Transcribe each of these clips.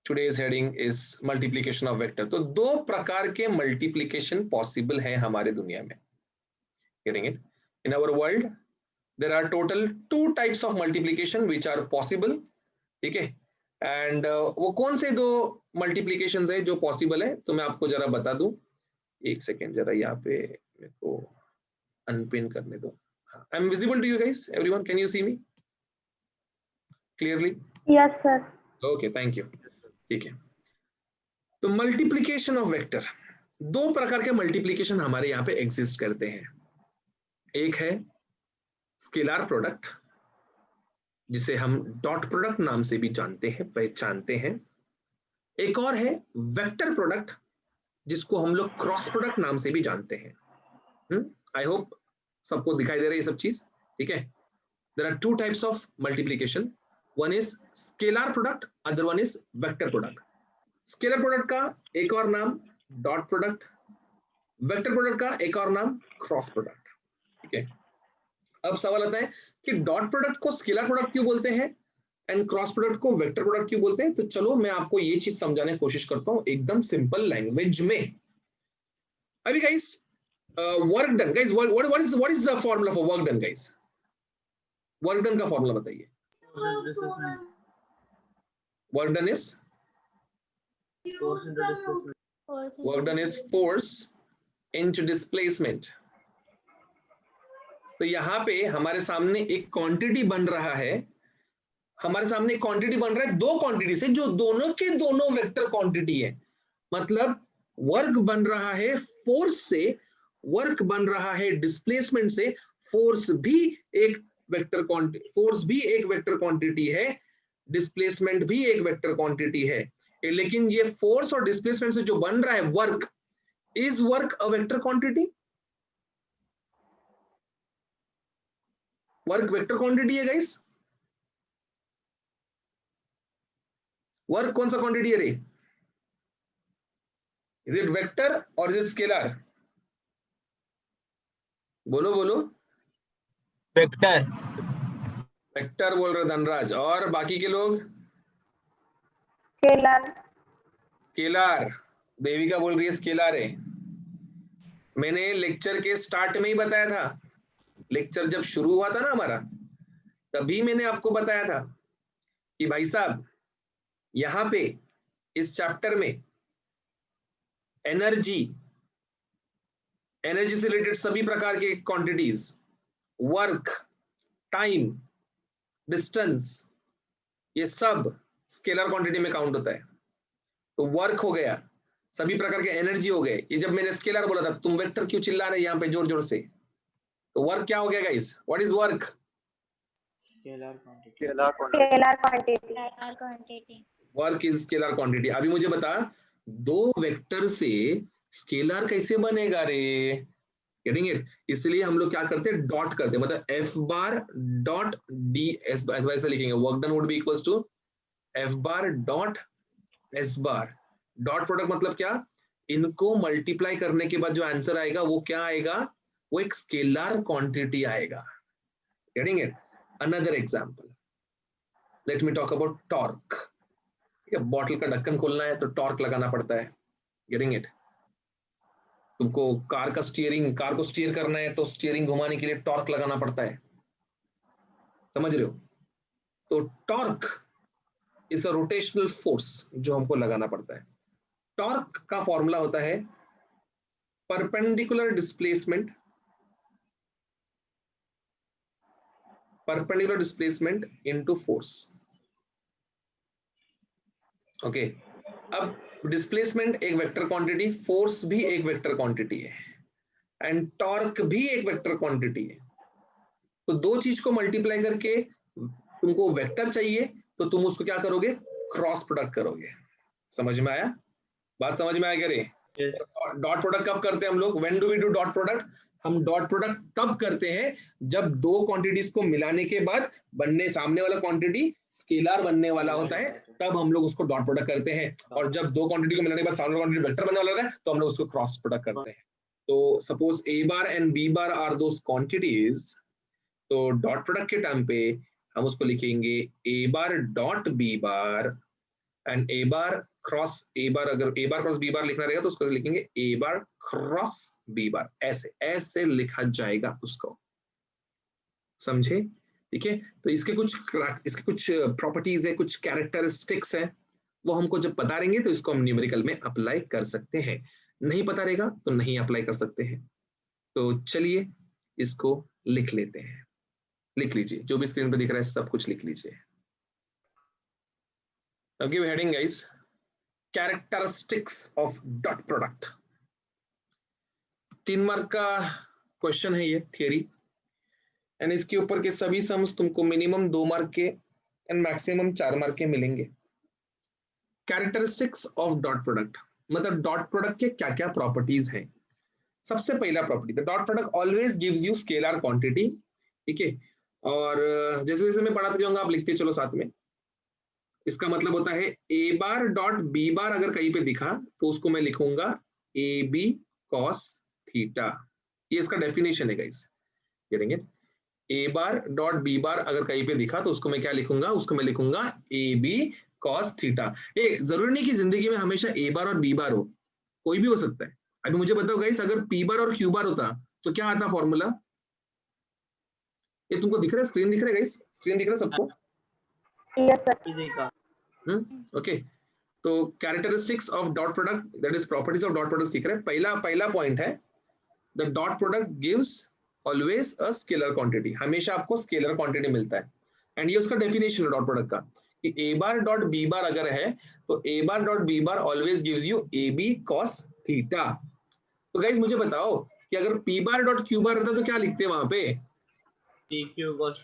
today's heading is multiplication of vector. तो दो प्रकार के मल्टीप्लिकेशन पॉसिबल है हमारे दुनिया में. Getting it? In our world there are total 2 types of multiplication which are possible. ठीक है, एंड वो कौन से दो मल्टीप्लिकेशंस है जो पॉसिबल है, तो मैं आपको जरा बता दूं. एक सेकेंड, जरा यहाँ पे मेरे को अनपिन करने दो. I am visible to you guys, everyone, can you see me clearly? Yes sir. Okay, thank you. ठीक है, तो मल्टीप्लिकेशन ऑफ वेक्टर, दो प्रकार के मल्टीप्लिकेशन हमारे यहाँ पे एग्जिस्ट करते हैं. एक है स्केलर प्रोडक्ट, जिसे हम डॉट प्रोडक्ट नाम से भी जानते हैं, पहचानते हैं. एक और है वेक्टर प्रोडक्ट, जिसको हम लोग क्रॉस प्रोडक्ट नाम से भी जानते हैं. आई होप सबको दिखाई दे रहा है ये सब चीज. ठीक है, there are 2 types of multiplication. One is scalar product, other one is vector product. Scalar product का एक और नाम डॉट प्रोडक्ट, वेक्टर प्रोडक्ट का एक और नाम क्रॉस प्रोडक्ट. ठीक है, अब सवाल आता है कि डॉट प्रोडक्ट को स्केलर प्रोडक्ट क्यों बोलते हैं एंड क्रॉस प्रोडक्ट को वेक्टर प्रोडक्ट क्यों बोलते हैं. तो चलो मैं आपको ये चीज समझाने की कोशिश करता हूं एकदम सिंपल लैंग्वेज में. अभी guys work done, guys what is the formula for work done? Guys work done का फार्मूला बताइए. Work done is force into displacement. तो यहाँ पे हमारे सामने एक क्वांटिटी बन रहा है, हमारे सामने एक क्वांटिटी बन रहा है दो क्वांटिटी से, जो दोनों के दोनों वेक्टर क्वांटिटी है. मतलब वर्क बन रहा है फोर्स से, वर्क बन रहा है डिस्प्लेसमेंट से. फोर्स भी एक वेक्टर क्वांटिटी है, डिस्प्लेसमेंट भी एक वेक्टर क्वांटिटी है. लेकिन ये फोर्स और डिस्प्लेसमेंट से जो बन रहा है work, is work a vector quantity? Work vector quantity है गाइस? वर्क कौन सा क्वांटिटी है रे? इज इट वेक्टर और इज इट स्केलर? बोलो बोलो. वेक्टर. वेक्टर बोल रहे धनराज, और बाकी के लोग? स्केलर. स्केलर. देविका बोल रही है स्केलर है. मैंने लेक्चर के स्टार्ट में ही बताया था, लेक्चर जब शुरू हुआ था ना हमारा, तभी मैंने आपको बताया था कि भाई साहब यहां पे इस चैप्टर में एनर्जी से रिलेटेड सभी प्रकार के क्वांटिटीज, वर्क, टाइम, डिस्टेंस, ये सब स्केलर क्वांटिटी में काउंट होता है. तो वर्क हो गया, सभी प्रकार के एनर्जी हो गए. ये जब मैंने स्केलर बोला था, तुम वेक्टर क्यों चिल्ला रहे यहाँ पे जोर जोर से? तो वर्क क्या हो गया guys? What is work? Scalar quantity. Work is scalar quantity. अभी मुझे बता, दो वेक्टर से स्केलर कैसे बनेगा रे? Getting it? इसलिए हम लोग क्या करते हैं, डॉट करते हैं. मतलब F bar dot D S, ऐसा लिखेंगे. Work done would be equals to F bar dot S bar. Dot product मतलब क्या? इनको मल्टीप्लाई करने के बाद जो आंसर आएगा वो क्या आएगा? वो एक स्केलर क्वांटिटी आएगा. Getting it? Another example, let me talk about torque. ठीक है, बॉटल का ढक्कन खोलना है तो टॉर्क लगाना पड़ता है. Getting it? तुमको कार को स्टीयर करना है तो स्टीयरिंग घुमाने के लिए टॉर्क लगाना पड़ता है. समझ रहे हो? तो torque is a rotational force जो हमको लगाना पड़ता है. टॉर्क का फॉर्मूला होता है perpendicular displacement into force. Okay, अब डिस्प्लेसमेंट एक वेक्टर क्वांटिटी, फोर्स भी एक वेक्टर क्वांटिटी है, एंड टॉर्क भी एक वेक्टर क्वांटिटी है. तो दो चीज को मल्टीप्लाई करके तुमको वेक्टर चाहिए, तो तुम उसको क्या करोगे? क्रॉस प्रोडक्ट करोगे. समझ में आया? बात समझ में आया क्या रे? डॉट प्रोडक्ट कब करते हैं हम लोग? When do we do dot product? हम डॉट प्रोडक्ट तब करते हैं जब दो क्वांटिटीज को मिलाने के बाद बनने, सामने वाला क्वांटिटी स्केलर बनने वाला होता है, तब हम लोग उसको डॉट प्रोडक्ट करते हैं. और जब दो क्वांटिटी को मिलाने के बाद सामने वाला क्वांटिटी वेक्टर बनने वाला होता है, तो हम लोग उसको क्रॉस प्रोडक्ट करते हैं. तो suppose A bar and B bar are those quantities, तो डॉट प्रोडक्ट के टाइम पे हम उसको लिखेंगे A bar dot B bar and A bar cross A bar, अगर A bar cross B bar लिखना रहेगा तो उसको लिखेंगे A bar cross B bar, ऐसे ऐसे लिखा जाएगा उसको, समझे? ठीक है, तो इसके कुछ प्रॉपर्टीज है, कुछ कैरेक्टरिस्टिक्स है, वो हमको जब पता रहेंगे तो इसको हम न्यूमेरिकल में अप्लाई कर सकते हैं, नहीं पता रहेगा तो नहीं अप्लाई कर सकते हैं। तो चलिए इसको लिख लेते हैं, लिख लीजिए, जो भी स्क्रीन पर दिख रहा है सब कुछ लिख लीजिए। Now give heading guys, characteristics of dot product। 3 mark का क्वेश्चन है ये, थियरी, एंड इसके ऊपर के सभी सम्स तुमको मिनिमम 2 मार्क के एंड मैक्सिमम 4 मार्क के मिलेंगे। कैरेक्टरिस्टिक्स ऑफ डॉट प्रोडक्ट मतलब डॉट प्रोडक्ट के क्या क्या प्रॉपर्टीज हैं। सबसे पहला property, the dot product always gives you scalar quantity, ठीक है, और जैसे जैसे मैं पढ़ाते जाऊंगा आप लिखते चलो साथ में। इसका मतलब होता है ए बार डॉट बी बार अगर कहीं पे दिखा तो उसको मैं लिखूंगा ए बी कॉस थीटा, ये इसका डेफिनेशन है गाइस, करेंगे ए बार डॉट बी बार अगर कहीं पे दिखा तो उसको मैं क्या लिखूंगा, उसको मैं लिखूंगा ए बी कॉस थीटा। ये जरूरी नहीं कि जिंदगी में हमेशा ए बार और बी बार हो, कोई भी हो सकता है। अभी मुझे बताओ गाइस, अगर पी बार और क्यू बार होता तो क्या आता फॉर्मूला? ये तुमको दिख रहा है, स्क्रीन दिख रहा है गाइस, स्क्रीन दिख रहा है सबको? ओके, तो characteristics of dot product, that is properties of dot product सीख रहे हैं। पहला पॉइंट है the dot product gives always a scalar quantity, हमेशा आपको स्केलर क्वांटिटी मिलता है। एंड ये उसका डेफिनेशन है डॉट प्रोडक्ट का कि ए बार डॉट बी बार अगर है तो A bar dot B bar always gives you A B cos theta. तो गाइस मुझे बताओ कि अगर P bar dot Q bar रहता तो क्या लिखते वहां पे? P Q cos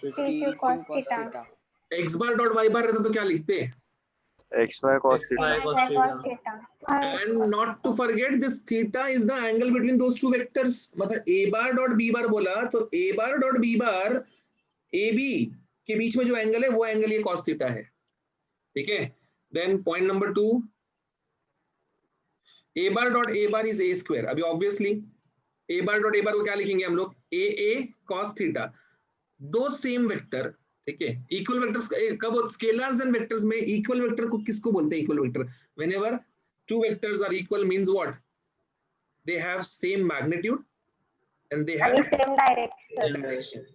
theta. X bar dot Y bar रहता तो क्या लिखते? XY cos theta. And not to forget this theta is the angle between those two vectors। मतलब a बार डॉट b बार बोला तो a bar dot b bar a b के बीच में जो एंगल है वो एंगल ये cos थीटा है, ठीक है। Then point number 2, a bar dot a bar is a square. अभी obviously a bar dot a bar को क्या लिखेंगे हम लोग, a cos थीटा। दो सेम वेक्टर, ठीक है, इक्वल वेक्टर्स कब स्केलर्स एंड वेक्टर्स में इक्वल वेक्टर को किसको बोलते हैं? Equal vector whenever two vectors are equal means what? They have same magnitude and they have same direction।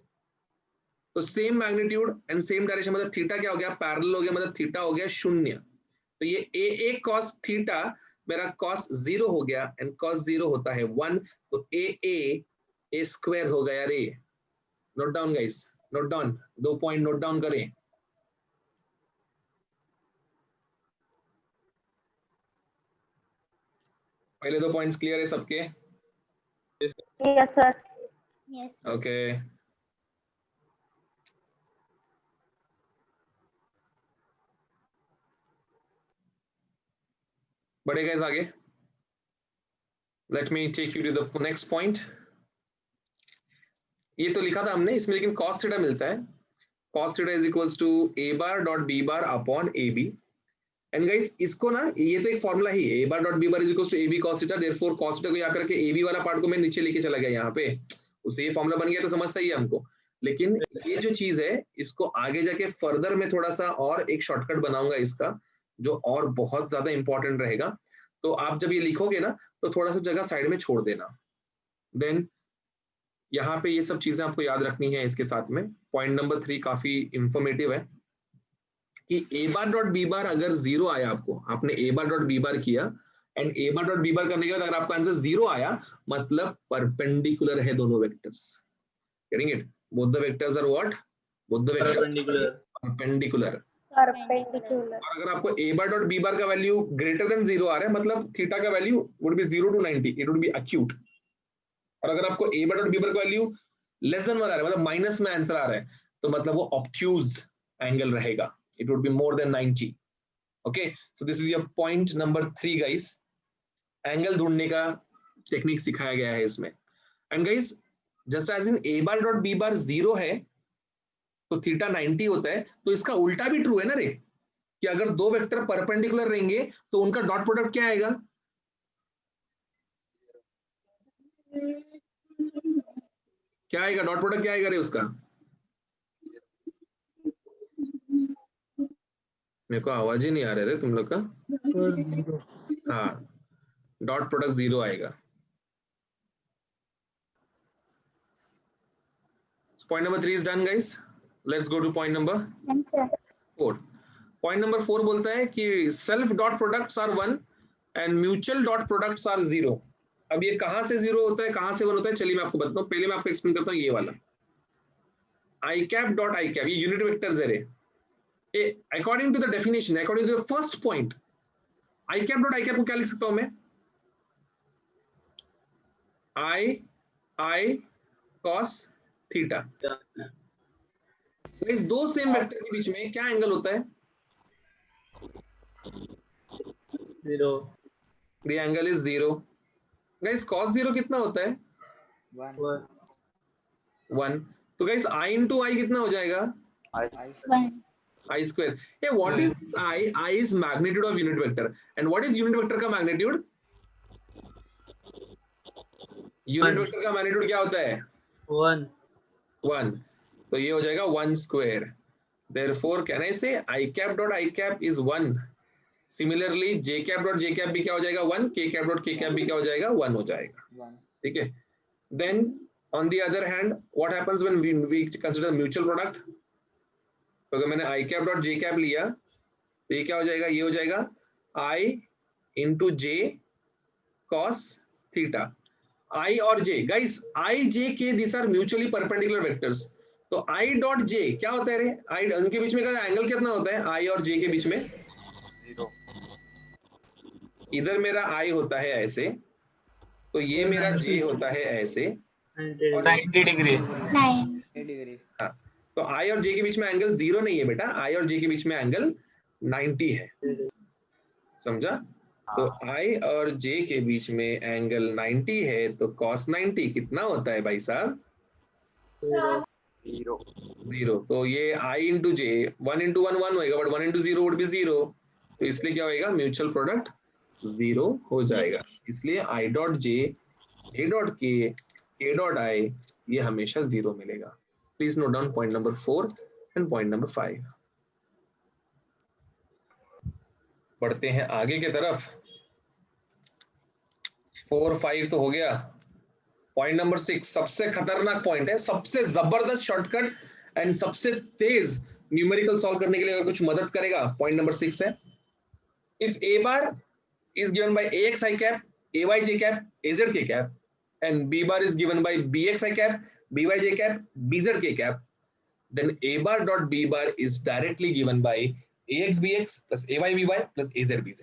तो same magnitude and same direction मतलब थीटा क्या हो गया, पैरेलल हो गया, मतलब थीटा हो गया 0। तो ये ए cos थीटा मेरा cos 0 हो गया एंड cos 0 होता है 1, तो ए स्क्वायर हो गया रे। Note down guys, note down, 2 point note down करें। पहले 2 पॉइंट्स क्लियर है सबके? Yes sir. यस ओके, बढ़े गाइस आगे। Let me take you to the next point. ये तो लिखा था हमने इसमें, लेकिन cos थीटा मिलता है। cos theta is equals to a bar dot b bar upon ab। And guys इसको ना, ये तो एक फॉर्मूला ही, a bar dot b bar is equals to ab cos theta, therefore cos theta को यहाँ पे रख के ab वाला पार्ट को मैं नीचे लेके चला गया यहाँ पे, उससे ये फॉर्मूला बन गया, तो समझता ही है हमको। लेकिन ये जो चीज है इसको आगे जाके फर्दर में थोड़ा सा और एक शॉर्टकट बनाऊंगा इसका, जो और बहुत ज्यादा इंपॉर्टेंट रहेगा। तो आप जब ये लिखोगे ना तो थोड़ा सा जगह साइड में छोड़ देना। देन यहाँ पे ये सब चीजें आपको याद रखनी है इसके साथ में। पॉइंट नंबर 3 काफी इंफॉर्मेटिव है कि ए बार डॉट बी बार अगर 0 आया, आपको आपने ए बार डॉट बी बार किया and A bar dot B bar करने के बाद अगर आपका आंसर 0 आया, मतलब परपेंडिकुलर है दोनों vectors. Getting it? Both the vectors are what? Both the vectors perpendicular. और अगर आपको ए बार डॉट बी बार का वैल्यू ग्रेटर देन 0 आ रहा है, मतलब थीटा का value would be 0 to 90, it would B acute. और अगर आपको ए बार डॉट बी बार का वैल्यू लेस देन 1 आ रहा है, मतलब माइनस में आंसर आ रहा है, तो मतलब वो ऑब्ट्यूज एंगल रहेगा, it would be more than 90। okay, so this is your point number 3 guys। Angle ढूंढने का टेक्निक सिखाया गया है इसमें। And guys just as in a bar dot b bar 0 है तो थीटा 90 होता है, तो इसका उल्टा भी ट्रू है ना रे, कि अगर दो वेक्टर परपेंडिकुलर रहेंगे तो उनका डॉट प्रोडक्ट क्या आएगा? क्या आएगा डॉट प्रोडक्ट, क्या आएगा रे उसका? मेरे को आवाज ही नहीं आ रहा है तुम लोग का। हाँ, डॉट प्रोडक्ट 0 आएगा। Point number 3 is done, guys. Let's go to point number Yes, sir. 4. Point number 4 बोलता है कि self dot products are 1 and mutual dot products are 0. अब ये कहां से 0 होता है, कहां से 1 होता है, चलिए मैं आपको बताता हूं। पहले मैं आपको एक्सप्लेन करता हूं ये वाला i cap dot i cap, ये यूनिट वेक्टर्स है रे। According to the definition, according to the first point, i cap dot i cap को क्या लिख सकता हूं मैं? i cos theta. इस दो सेम वेक्टर के बीच में क्या एंगल होता है? 0 The angle is 0. Guys, cos 0 कितना होता है? 1. तो guys, i into i कितना हो जाएगा? One. I square. Yeah, what is i? I is magnitude of unit vector. And what is unit vector का magnitude? Unit vector का magnitude क्या होता है? 1. तो ये हो जाएगा 1 square. Therefore, can I say I cap dot I cap is 1. Similarly, J cap dot J cap भी क्या हो जाएगा? 1. K cap dot K cap भी क्या हो जाएगा? 1 हो जाएगा। ठीक है। Then on the other hand, what happens when we consider mutual product? तो अगर मैंने I cap dot J cap लिया तो ये क्या हो जाएगा? ये हो जाएगा I into J cos theta. I और J, guys, I J K these are mutually perpendicular vectors. तो I dot J क्या होता है रे? I उनके बीच में का एंगल कितना होता है? I और J के बीच में 0. इधर मेरा I होता है ऐसे, तो ये मेरा J होता है ऐसे, 90 डिग्री। 9. हाँ, तो I और J के बीच में एंगल 0 नहीं है बेटा, I और J के बीच में एंगल 90 है। समझा? तो I और J के बीच में एंगल 90 है, तो cos 90 कितना होता है भाई साहब? 0। तो ये I into J, 1 into 1 1 होएगा, बट 1 into 0 would be 0। तो इसलिए क्या होएगा? म्यूचुअल प्रोडक्ट 0 हो जाएगा। इसलिए I dot J, J dot K, K dot I ये हमेशा 0 मिलेगा। Please note down point number 4 and point number 5। बढ़ते हैं आगे की तरफ। 4 5 तो हो गया। पॉइंट नंबर 6 सबसे खतरनाक पॉइंट है, सबसे जबरदस्त शॉर्टकट एंड सबसे तेज न्यूमेरिकल सॉल्व करने के लिए अगर कुछ मदद करेगा, पॉइंट नंबर 6 है if a bar is given by ax I cap, ay j cap, az k cap and b bar is given by bx I cap, by j cap, bz k cap, then a bar dot b bar is directly given by ax bx plus ay by plus az bz.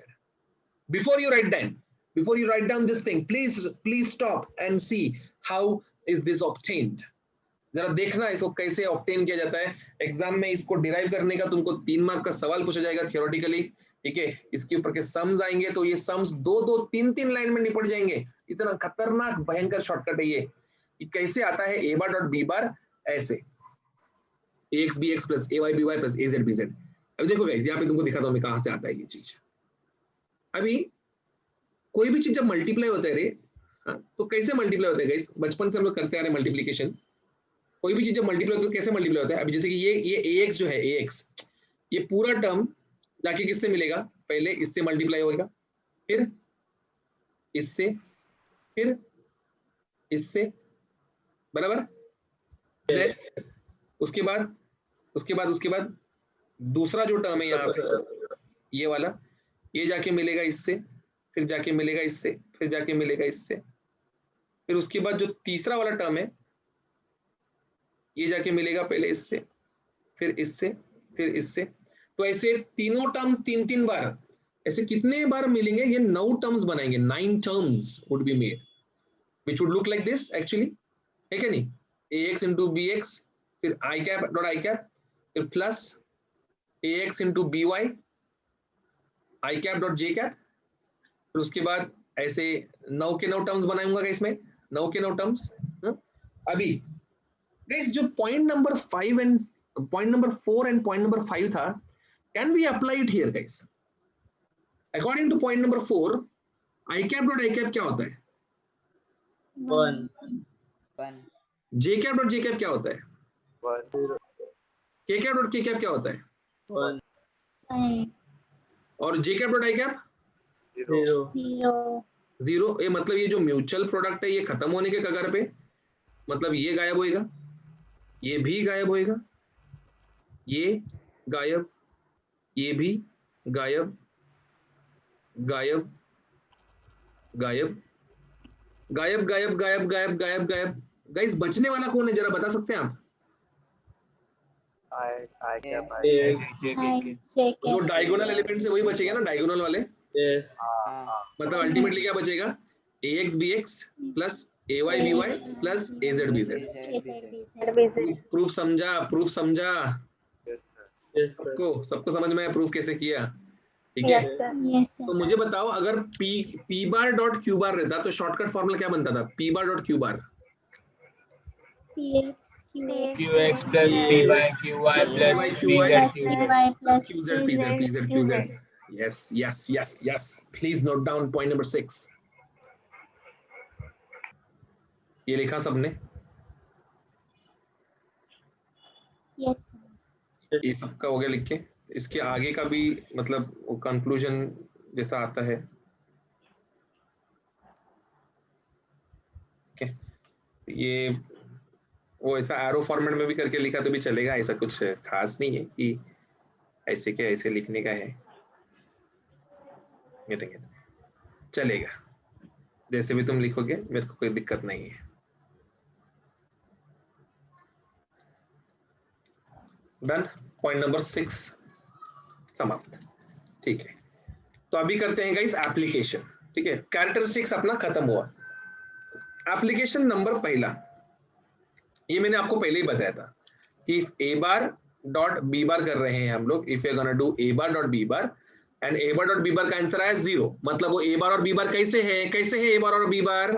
Before you write down this thing, please stop and see how is this obtained. जरा देखना इसको कैसे obtain किया जाता है। Exam में इसको derive करने का तुमको 3 मार्क का सवाल पूछा जाएगा थियोरेटिकली, ठीक है। इसके ऊपर के सम्स आएंगे, तो ये सम्स 2 3 लाइन में निपट जाएंगे। इतना खतरनाक भयंकर शॉर्टकट है ये। कैसे आता है a बार डॉट b बार? ऐसे ax bx plus ay by plus az bz। अभी देखो गाइस, यहाँ पे तुमको दिखाता हूँ मैं कहां से आता है ये चीज। अभी कोई भी चीज जब मल्टीप्लाई होता है रे, तो कैसे मल्टीप्लाई होता है गाइस? बचपन से हम लोग करते आ रहे हैं मल्टीप्लिकेशन। कोई भी चीज जब मल्टीप्लाई होती है तो कैसे मल्टीप्लाई होता है? अभी जैसे कि ये ax जो है, ax ये पूरा टर्म जाके किससे मिलेगा? पहले इससे मल्टीप्लाई होगा, फिर इससे, फिर इससे, बराबर। उसके बाद दूसरा जो टर्म है यहाँ पे ये वाला, ये जाके मिलेगा इससे, फिर जाके मिलेगा इससे, फिर जाके मिलेगा इससे, फिर उसके बाद जो तीसरा वाला टर्म है ये जाके मिलेगा पहले इससे, फिर इससे, फिर इससे। तो ऐसे तीनों टर्म 3 बार, ऐसे कितने बार मिलेंगे? ये 9 टर्म्स बनाएंगे। 9 terms would be made which would look like this actually, है क्या नहीं? ax into bx, फिर i cap dot i cap, फिर plus ax into by, i cap dot j cap, फिर उसके बाद ऐसे 9 के 9 टर्म्स बनाऊंगा इसमें, 9 के 9 टर्म्स। अभी गाइस जो point number 5 and point number 4 and point number 5 था, can we apply it here guys? According to point number 4, i cap dot i cap क्या होता है? 1 j cap dot j cap क्या होता है? 1. k cap dot k cap क्या होता है? 1 9 और जे कैप डॉट आई कैप 0 0 0। ये मतलब ये जो म्यूचुअल प्रोडक्ट है ये खत्म होने के कगार पे, मतलब ये गायब होएगा, ये भी गायब होएगा, ये गायब, ये भी गायब, गायब, गायब, गायब, गायब, गायब, गायब, गायब, गायब। गाइस बचने वाला कौन है जरा बता सकते हैं आप? आई कैप J जो cap डायगोनल एलिमेंट है वही बचेगा ना, डायगोनल वाले। yes मतलब अल्टीमेटली क्या बचेगा? ax bx plus ay by plus az bz। Proof समझा? प्रूफ समझा? yes sir सबको समझ में आया प्रूफ कैसे किया? ठीक है। Yes sir. तो मुझे बताओ अगर p बार डॉट q बार रहता तो शॉर्टकट फॉर्मूला क्या बनता था? p bar dot q bar Px qx plus p by qy plus pz py plus qz pz pz qz। yes yes yes yes please note down point number 6। ये लिखा सबने? Yes sir. ये सबका हो गया लिख के? इसके आगे का भी मतलब वो कंक्लूजन जैसा आता है। ठीक है, ये वो ऐसा एरो फॉर्मेट में भी करके लिखा तो भी चलेगा, ऐसा कुछ खास नहीं है कि ऐसे के ऐसे लिखने का है, चलेगा जैसे भी तुम लिखोगे, मेरे को कोई दिक्कत नहीं है। डन, पॉइंट नंबर 6 समाप्त। ठीक है, तो अभी करते हैं गाइस एप्लीकेशन। ठीक है, कैरेक्टरिस्टिक्स अपना खत्म हुआ। एप्लीकेशन नंबर पहला, ये मैंने आपको पहले ही बताया था कि ए बार डॉट बी बार कर रहे हैं हम लोग। If you gonna do A bar dot B bar and A bar dot B bar का आंसर आया 0, मतलब वो ए बार और बी बार कैसे है? कैसे है ए बार और B bar?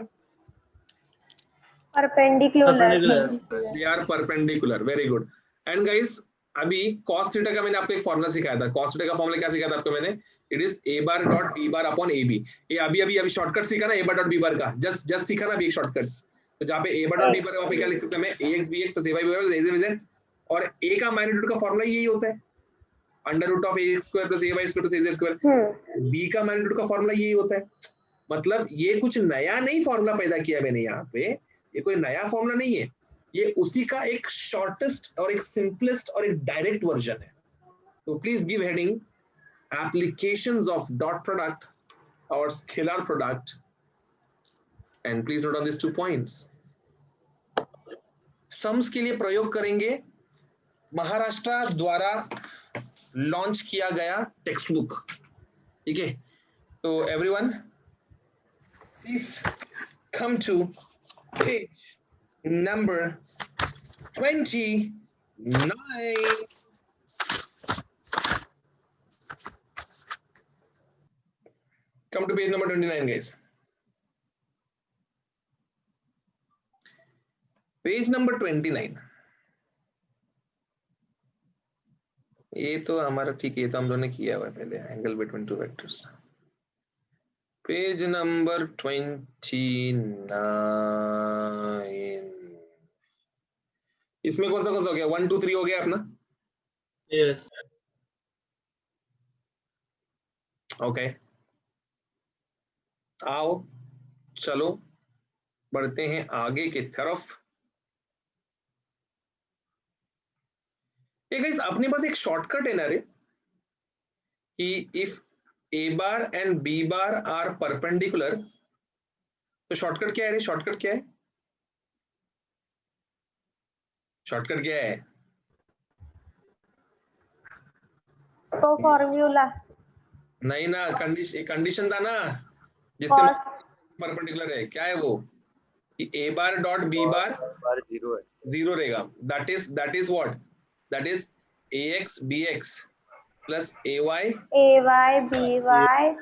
Perpendicular. They are perpendicular. Very good. And guys अभी cos थीटा का मैंने आपको एक फॉर्मूला सिखाया था। cos थीटा का फॉर्मूला क्या सिखाया था आपको मैंने? It is A bar dot B bar upon A B. ये अभी शॉर्टकट सीखा ना, ए बार डॉट बी बार का, जस्ट सीखा ना अभी एक शॉर्टकट। तो जहाँ पे ए बार डॉट बी बार है वहाँ पे क्या लिख सकते हैं मैं? ax bx plus ay by plus az bz। और a का मैग्नीट्यूड का फॉर्मूला यही होता है, under root of ax square plus ay square plus az square. b का मैग्नीट्यूड का फॉर्मूला यही होता है। मतलब ये कुछ नया नहीं फॉर्मूला पैदा किया मैंने यहाँ पे, ये कोई नया फॉर्मूला नहीं है, ये उसी का एक शॉर्टेस्ट और एक सिंपलेस्ट और एक डायरेक्ट वर्जन है। तो please give heading applications of dot product और scalar product and please note on this 2 points. Sums के लिए प्रयोग करेंगे महाराष्ट्र द्वारा लॉन्च किया गया टेक्स्ट बुक। ठीक है, तो everyone please come to page number 29। Come to page number 29 guys। Page number 29। ये तो हमारा ठीक है, ये तो हम लोगों ने किया हुआ है पहले, angle between two vectors. Page number 29। इसमें कौन सा हो गया? 1 2 3 हो गया अपना? yes ओके, आओ चलो बढ़ते हैं आगे की तरफ। ये गाइस अपने पास एक शॉर्टकट है ना रे, कि if A bar and B bar are perpendicular, तो शॉर्टकट क्या है रे? शॉर्टकट क्या है? शॉर्टकट क्या है? तो फॉर्मूला नहीं ना, कंडीशन था ना जिससे परपेंडिकुलर है। क्या है वो? कि ए बार डॉट बी बार 0 रहेगा। That is what? That is ax bx plus ay ay by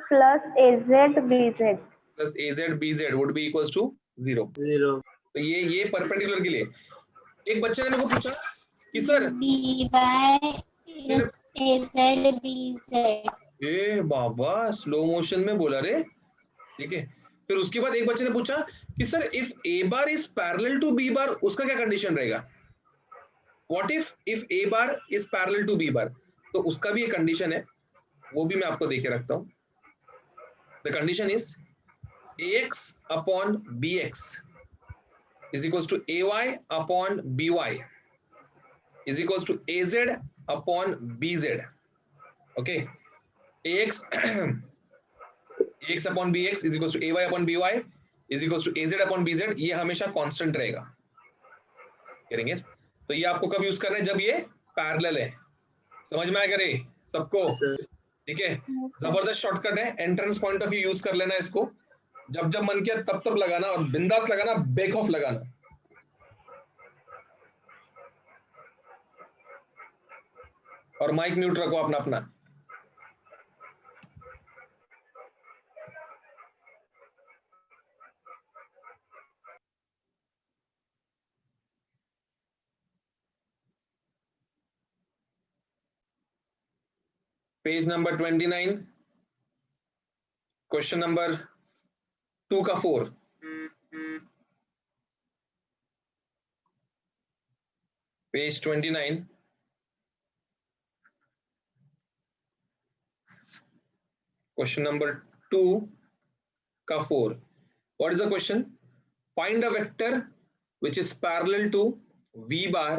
plus az bz plus az bz would be equals to 0। 0 तो ये परपेंडिकुलर के लिए एक बच्चे ने मेरे को पूछा कि sir by is az bz। A Baba slow motion में बोला रे। ठीक है, फिर उसके बाद एक बच्चे ने पूछा कि sir if A bar is parallel to B bar, उसका क्या कंडीशन रहेगा? What if A bar is parallel to B bar? तो उसका भी एक कंडीशन है वो भी मैं आपको देके रखता हूँ। The condition is ax upon bx is equals to ay upon by is equals to az upon bz। Okay, ax ax upon bx is equals to ay upon by is equals to az upon bz, ये हमेशा constant रहेगा। करेंगे तो ये आपको कब use करना है, जब ये पैरेलल है। समझ में आएगा रे सबको? ठीक है, जबरदस्त शॉर्टकट है, entrance point of view use कर लेना इसको। जब जब मन किया तब तब लगाना और बिंदास लगाना, बैक ऑफ लगाना। और माइक म्यूट रखो अपना अपना। पेज नंबर 29, क्वेश्चन नंबर 2 का 4। पेज 29, क्वेश्चन नंबर 2 का 4। What is the question? Find a vector which is parallel to v bar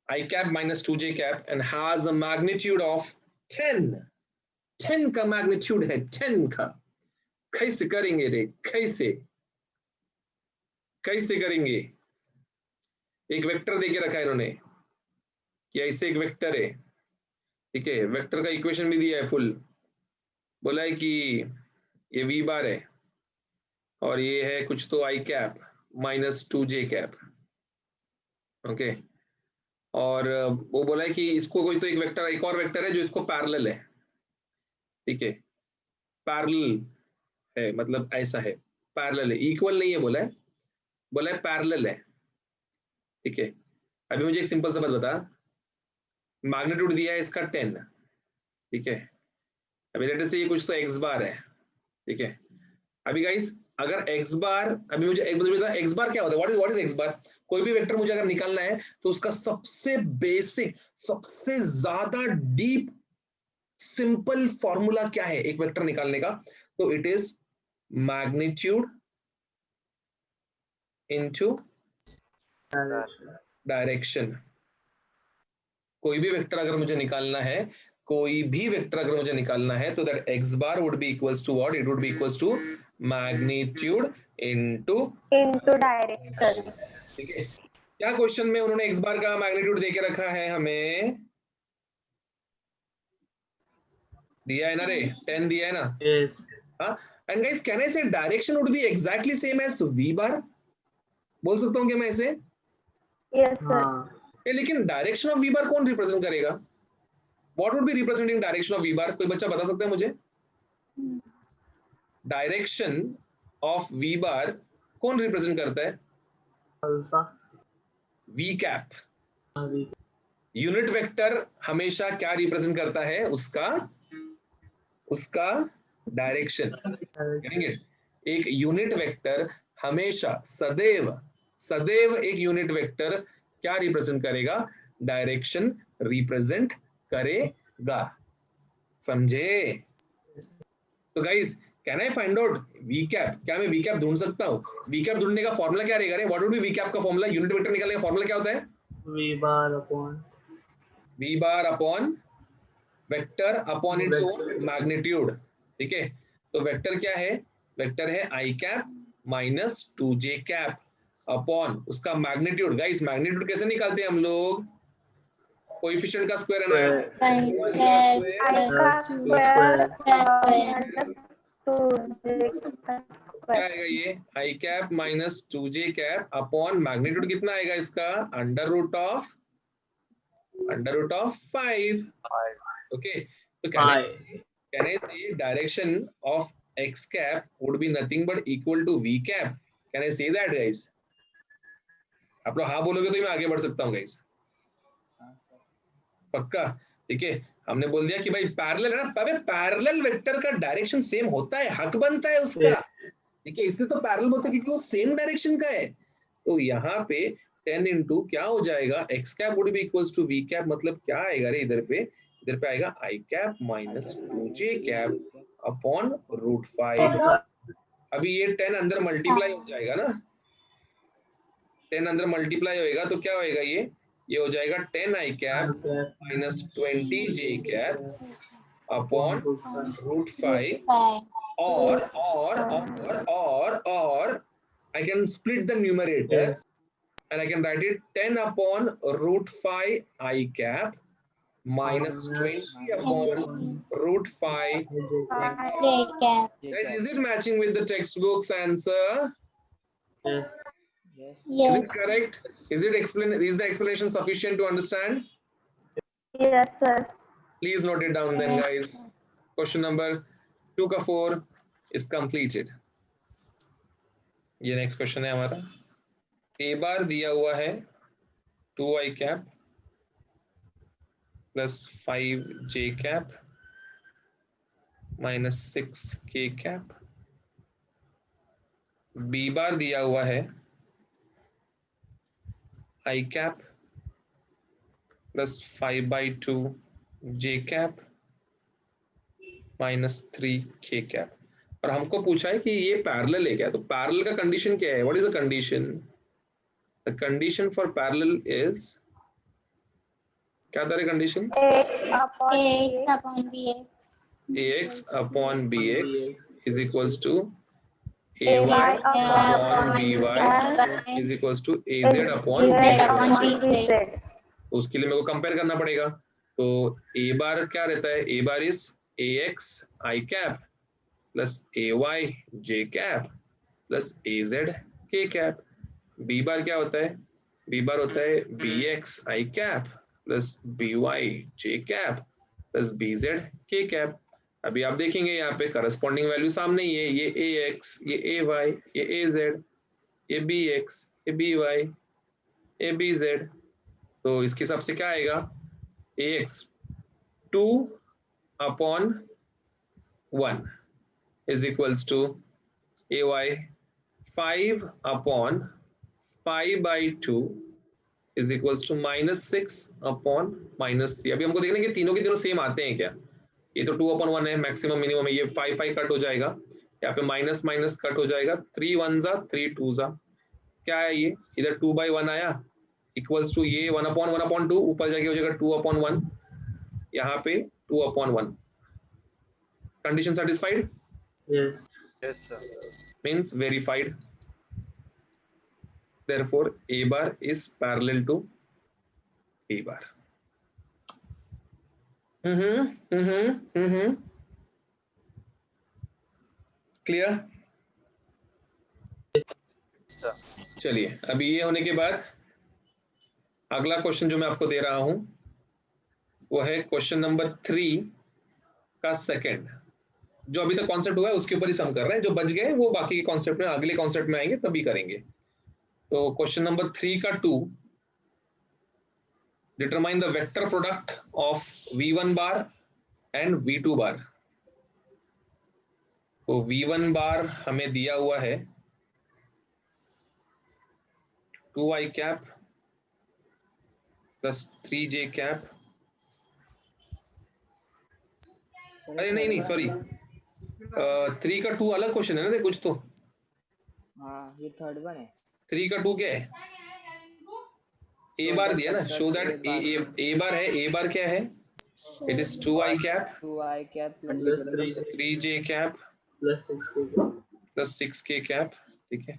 I cap minus 2j cap and has a magnitude of 10. 10 का magnitude है, 10 का। कैसे करेंगे रे, कैसे कैसे करेंगे? एक वेक्टर देके रखा है इन्होंने कि ऐसे एक वेक्टर है, ठीक है, वेक्टर का इक्वेशन भी दिया है फुल। बोला है कि ये वी बार है और ये है कुछ तो I cap minus 2j cap. Okay, और वो बोला है कि इसको कोई तो एक वेक्टर, एक और वेक्टर है जो इसको पैरेलल है। ठीक है, पैरेलल है मतलब ऐसा है, पैरेलल है, इक्वल नहीं है बोला है पैरेलल है। ठीक है, अभी मुझे एक सिंपल सा बात बता, मैग्नीट्यूड दिया है इसका 10। ठीक है, अभी लेट से ये कुछ तो x बार है। ठीक है, अभी गाइस अगर x बार, अभी मुझे एक बता x बार क्या होता है, व्हाट इज x बार? कोई भी वेक्टर मुझे अगर निकालना है तो उसका सबसे बेसिक, सबसे ज्यादा डीप सिंपल फॉर्मूला क्या है एक वेक्टर निकालने का? तो it is magnitude into direction. कोई भी वेक्टर अगर मुझे निकालना है, कोई भी वेक्टर अगर मुझे निकालना है तो that x bar would be equals to what? It would be equals to magnitude into direction. ठीक है, क्या क्वेश्चन में उन्होंने x बार का मैग्नीट्यूड देके रखा है? हमें दिया है ना रे, 10 दिया है ना? Yes. हाँ, and guys can I say direction would be exactly same as v bar? बोल सकता हूँ क्या मैं इसे? Yes sir. हाँ. लेकिन डायरेक्शन ऑफ v बार कौन रिप्रेजेंट करेगा? What would be representing direction of v bar? कोई बच्चा बता सकता है मुझे? डायरेक्शन ऑफ v बार कौन रिप्रेजेंट करता है? Alpha. v cap. Unit vector हमेशा क्या रिप्रेजेंट करता है? उसका डायरेक्शन। करेंगे, एक यूनिट वेक्टर हमेशा सदैव एक यूनिट वेक्टर क्या रिप्रेजेंट करेगा? डायरेक्शन रिप्रेजेंट करेगा। समझे? तो guys can I find out V cap? क्या मैं वी कैप ढूंढ सकता हूँ? वी कैप ढूंढने का फॉर्मूला क्या रहेगा? What would be V cap का फॉर्मूला? यूनिट वेक्टर निकालने का फॉर्मूला क्या होता है? v bar upon vector upon its own magnitude. ठीक है, तो वेक्टर क्या है? वेक्टर है i cap minus 2j cap upon उसका मैग्नीट्यूड। गाइस मैग्नीट्यूड कैसे निकालते हैं हम लोग? कोएफिशिएंट का स्क्वायर है ना? क्या आएगा ये? i cap minus 2j cap upon magnitude कितना आएगा इसका? Under root of 5। ओके, तो can I say direction of x cap would be nothing but equal to v cap? Can I say that guys? आप लोग हाँ बोलोगे तो मैं आगे बढ़ सकता हूँ गाइस, पक्का? ठीक है, हमने बोल दिया कि भाई पैरेलल है ना, अबे पैरेलल वेक्टर का डायरेक्शन सेम होता है, हक बनता है उसका। ठीक है, इससे तो पैरेलल बोलते हैं क्योंकि वो सेम डायरेक्शन का है। तो यहाँ पे 10 इंटू क्या हो जाएगा? x cap would be equals to v cap, मतलब क्या आएगा रे इधर पे? इधर पे आएगा I cap minus 2j cap upon root 5। अभी ये 10 अंदर मल्टीप्लाई हो जाएगा ना, 10 अंदर मल्टीप्लाई होएगा तो क्या होएगा, ये हो जाएगा 10 I cap minus 20j cap upon root 5 or I can split the numerator and I can write it 10 upon root 5 I cap minus 20 upon root 5 J cap. Guys, is it matching with the textbook's answer? Yes. Is Yes. it correct? Is the explanation sufficient to understand? Yes, sir. Please note it down then, Yes. guys. Question number 2 का 4 is completed. ये next question है हमारा। A bar दिया हुआ है 2i cap plus 5j cap minus 6k cap. B bar दिया हुआ है i cap plus 5/2j cap minus 3k cap. और हमको पूछा है कि ये पैरेलल है क्या, तो पैरेलल का कंडीशन क्या है? What is the condition? The condition for parallel is, क्या था condition? Ax upon bx. ax upon bx is equals to ay AY upon by is equals to az upon AZ bz। upon bz. उसके लिए मेरे को compare करना पड़ेगा। तो a बार क्या रहता है? a bar is ax i cap plus ay j cap plus az k cap. b बार क्या होता है? b बार होता है bx i cap plus by j cap plus bz k cap. अभी आप देखेंगे यहाँ पे करस्पॉन्डिंग वैल्यू सामने ही है, ये ax, ये ay, ये az, ये bx, ये by, ये bz। तो इसके हिसाब से क्या आएगा? ax 2 upon 1 is equals to ay 5 upon 5/2 is equals to minus 6 upon minus 3। अभी हमको देखना है कि तीनों के तीनों सेम आते हैं क्या। ये तो 2 upon 1 है, मैक्सिमम मिनिमम है, ये 5 कट हो जाएगा, यहाँ पे माइनस माइनस कट हो जाएगा, 3 1 3 2 क्या है ये? इधर 2/1 आया इक्वल्स टू ये 1/1/2, ऊपर जाके हो जाएगा 2/1, यहाँ पे 2/1। Condition satisfied? Yes. Yes, sir. Means verified. Therefore a bar is parallel to b bar. Clear? Sir. चलिए, अभी ये होने के बाद अगला क्वेश्चन जो मैं आपको दे रहा हूं वो है क्वेश्चन नंबर 3 का सेकंड। जो अभी तक कॉन्सेप्ट हुआ है उसके ऊपर ही सम कर रहे हैं, जो बच गए वो बाकी के कॉन्सेप्ट में, अगले कॉन्सेप्ट में आएंगे तभी करेंगे। तो क्वेश्चन नंबर 3 का 2, determine the vector product of v1 bar and v2 बार। तो v1 बार हमें दिया हुआ है 2i cap plus 3j cap. अरे नहीं सॉरी, 3 का 2 अलग क्वेश्चन है ना, कुछ तो। हाँ, ये थर्ड वन है। 3 का 2 क्या है? ए बार दिया ना, शो दैट ए बार है। ए बार क्या है? It is 2i cap 2i cap Plus 3j cap plus 6k. Plus 6k cap. ठीक है,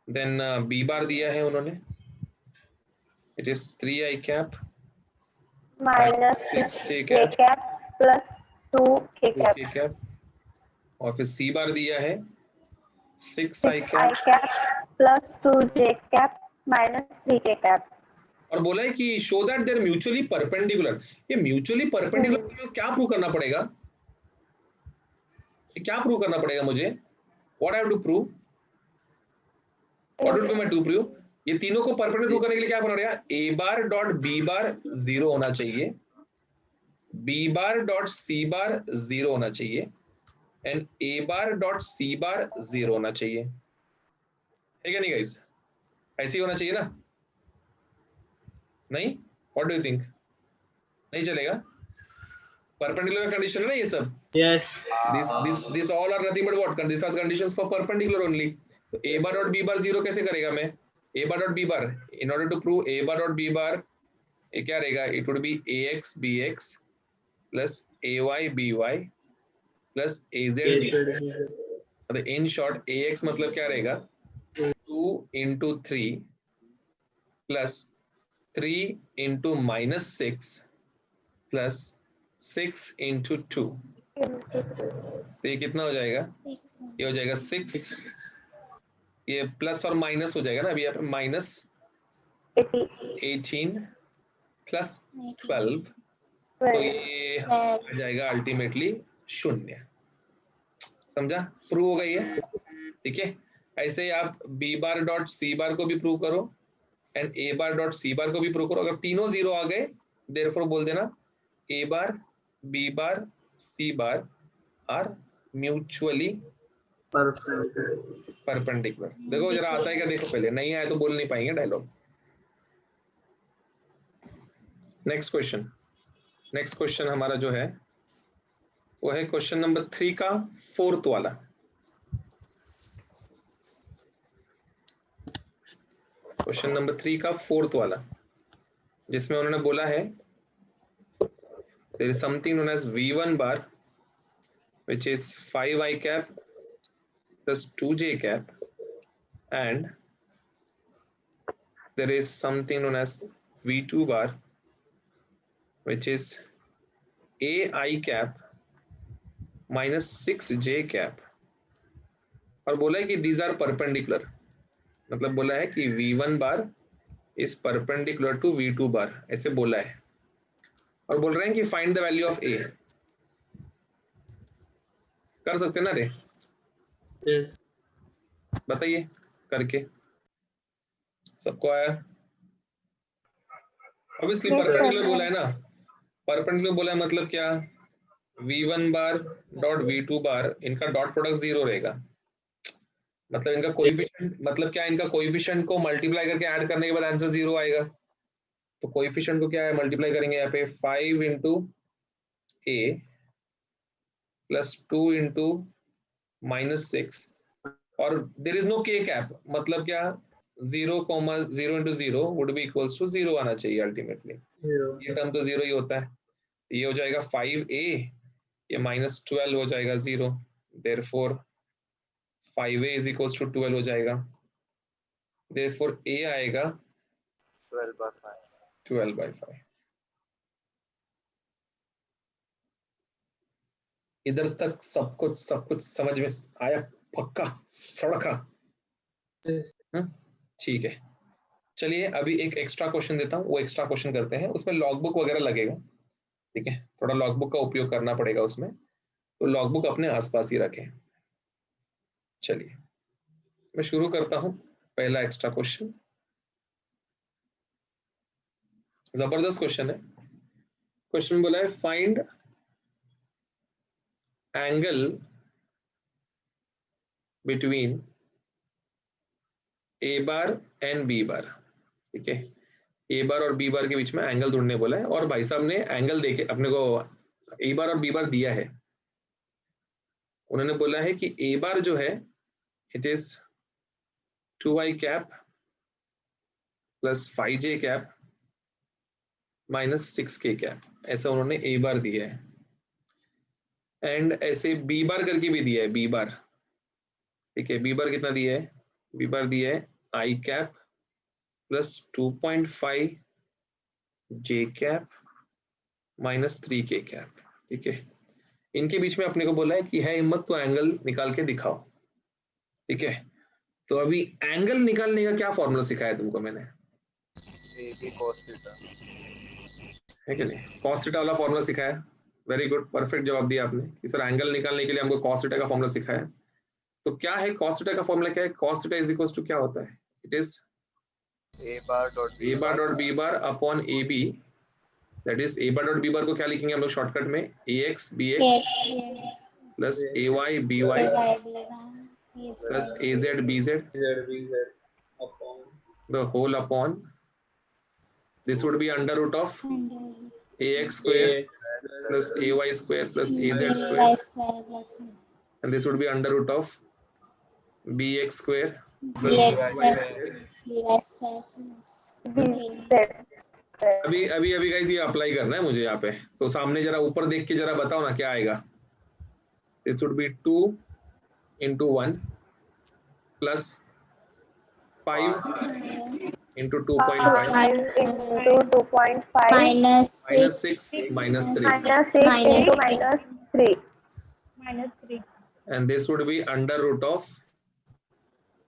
देन बी बार दिया है उन्होंने, it is 3i cap minus 6j 6k cap plus 2k cap 2k cap. और फिर सी बार दिया है 6i 6i cap cap plus 2j cap minus 3k cap। और बोला है कि show that there mutually perpendicular. ये म्यूचुअली परपेंडिकुलर में क्या प्रूव करना पड़ेगा? क्या प्रूव करना पड़ेगा मुझे? What I have to prove? What would be my to prove? ये तीनों को परपेंडिकुलर प्रूव करने के लिए क्या करना पड़ेगा? ए बार डॉट बी बार 0 होना चाहिए, बी बार डॉट सी बार 0 होना चाहिए and A bar dot C बार 0 होना चाहिए। है क्या नहीं गाइस? ऐसे ही होना चाहिए ना? नहीं? What do you think? नहीं चलेगा? परपेंडिकुलर कंडीशन है ना ये सब. Yes. This all are nothing but what? These are conditions for perpendicular only. तो a bar dot b bar 0 कैसे करेगा मैं? a bar dot b bar, in order to prove a bar dot b bar, ये क्या रहेगा? It would be ax bx plus ay by plus az bz. मतलब in short ax मतलब क्या रहेगा? 2 into 3 plus 3 into minus 6 plus 6 into 2. तो ये कितना हो जाएगा? 6. ये हो जाएगा 6. ये प्लस और माइनस हो जाएगा ना, अभी यहाँ पे माइनस 18 प्लस 12. तो ये आ जाएगा अल्टीमेटली 0. समझा? प्रूव हो गई है. ठीक है. ऐसे ही आप बी बार डॉट सी बार को भी प्रूव करो and A bar dot C बार को भी प्रूव करो. अगर तीनों 0 आ गए देयरफॉर बोल देना A bar B bar C bar are mutually perpendicular. देखो जरा आता है क्या, देखो पहले. नहीं आया तो बोल नहीं पाएंगे डायलॉग. नेक्स्ट क्वेश्चन हमारा जो है वो है क्वेश्चन नंबर 3 का 4th वाला. क्वेश्चन नंबर 3 का 4th वाला, जिसमें उन्होंने बोला है there is something known as v1 bar which is 5i cap plus 2j cap, and there is something known as v2 bar which is ai cap minus 6j cap. और बोला है कि these are perpendicular. मतलब बोला है कि v1 bar is perpendicular to v2 bar, ऐसे बोला है. और बोल रहे हैं कि find the value of a. कर सकते ना रे? Yes. बताइए करके. सबको आया? ऑब्वियसली परपेंडिकुलर बोला है ना. परपेंडिकुलर बोला है मतलब क्या? v1 बार डॉट v2 बार, इनका डॉट प्रोडक्ट 0 रहेगा. मतलब इनका कोएफिशिएंट, मतलब क्या, इनका कोएफिशिएंट को मल्टीप्लाई करके ऐड करने के बाद आंसर 0 आएगा. तो कोएफिशिएंट को क्या है, मल्टीप्लाई करेंगे यहाँ पे 5 into a plus 2 into minus 6 और there is no k cap. मतलब क्या, 0, 0 into 0 would be equals to 0 आना चाहिए अल्टीमेटली. ये टर्म तो 0 ही होता है. ये हो जाएगा 5a, ये minus 12 हो जाएगा 0. therefore 5a is equals to 12 हो जाएगा. therefore a आएगा 12/5. इधर तक सब कुछ समझ में आया? पक्का सड़का? ठीक है. चलिए अभी एक एक्स्ट्रा क्वेश्चन देता हूँ, वो एक्स्ट्रा क्वेश्चन करते हैं. उसमें लॉगबुक वगैरह लगेगा. ठीक है, थोड़ा लॉगबुक का उपयोग करना पड़ेगा उसमें, तो लॉगबुक अपने आसपास ही रखें. चलिए मैं शुरू करता हूँ. पहला एक्स्ट्रा क्वेश्चन जबरदस्त क्वेश्चन है. क्वेश्चन बोला है find angle between A bar and B bar. ठीक है, ए बार और बी बार के बीच में एंगल ढूंढने बोला है. और भाई साहब ने एंगल देके अपने को ए बार और बी बार दिया है. उन्होंने बोला है कि ए बार जो है it is 2i cap plus 5j cap minus 6k cap, ऐसा उन्होंने ए बार दिया है. एंड ऐसे बी बार करके भी दिया है. बी बार, ठीक है, बी बार कितना दिया है? बी बार दिया है i cap plus 2.5 j cap minus 3k cap. ठीक है, इनके बीच में अपने को बोला है कि है हिम्मत तो एंगल निकाल के दिखाओ. ठीक है, तो अभी एंगल निकालने का क्या फॉर्मूला सिखाया तुमको मैंने? है कि नहीं? cos थीटा वाला फॉर्मूला सिखाया. वेरी गुड, परफेक्ट जवाब दिया आपने कि सर एंगल निकालने के लिए हमको cos थीटा का फॉर्मूला सिखाया. तो क्या है cos थीटा का फॉर्मूला? क्या है? cos theta is equals to क्या होता है? It is a bar dot b bar upon ab. That is a bar dot b bar को क्या लिखेंगे हम लोग शॉर्टकट में? ax bx plus ay by plus az bz the whole upon this would be under root of ax square plus ay square plus az square, y square plus and this would be under root of bx square plus bx by square square. by square plus BZ. अभी guys ये apply करना है मुझे यहाँ पे, तो सामने जरा ऊपर देख के जरा बताओ ना क्या आएगा. This would be 2 into 1 plus 5 into 2.5 5 into 2.5 minus minus 6 6 minus 3, minus 6 Minus into three. minus 3. and this would be under root of